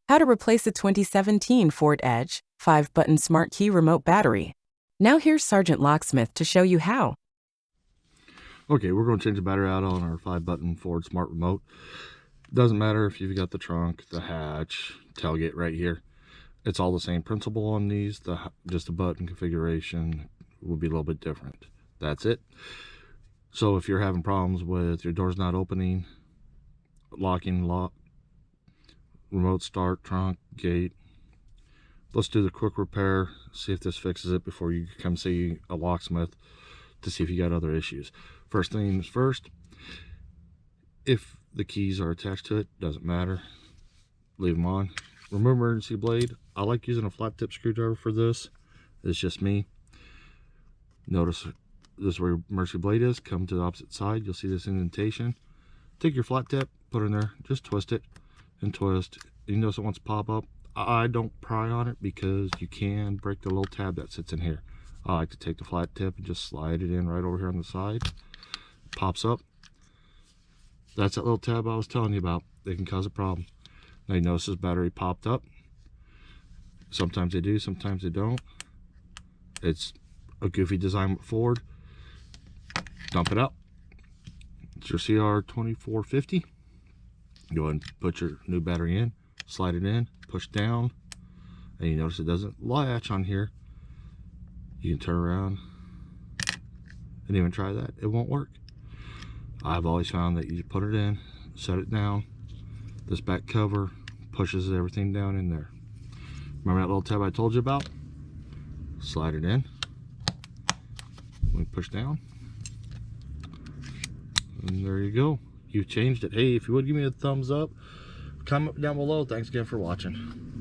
How to replace a 2017 Ford Edge 5-button smart key remote battery. Now here's Sergeant Locksmith to show you how. Okay, we're going to change the battery out on our 5-button Ford Smart Remote. Doesn't matter if you've got the trunk, the hatch, tailgate right here. It's all the same principle on these. Just the button configuration will be a little bit different. That's it. So if you're having problems with your doors not opening, locking, remote start, trunk, gate, let's do the quick repair, see if this fixes it before you come see a locksmith to see if you got other issues. First things first, if the keys are attached to it, doesn't matter, leave them on. Remove emergency blade. I like using a flat tip screwdriver for this. It's just me. Notice this is where your emergency blade is. Come to the opposite side, you'll see this indentation. Take your flat tip, put it in there, just twist it and twist. You notice it wants to pop up. I don't pry on it because you can break the little tab that sits in here. I like to take the flat tip and just slide it in right over here on the side. Pops up. That's that little tab I was telling you about. They can cause a problem. Now you notice this battery popped up. Sometimes they do, sometimes they don't. It's a goofy design with Ford. Dump it out. It's your CR2450. Go ahead and put your new battery in, slide it in, push down, and you notice it doesn't latch on here. You can turn around and even try that. It won't work. I've always found that you put it in, set it down, this back cover pushes everything down in there. Remember that little tab I told you about? Slide it in. We push down. And there you go. You've changed it. Hey, if you would give me a thumbs up, comment down below. Thanks again for watching.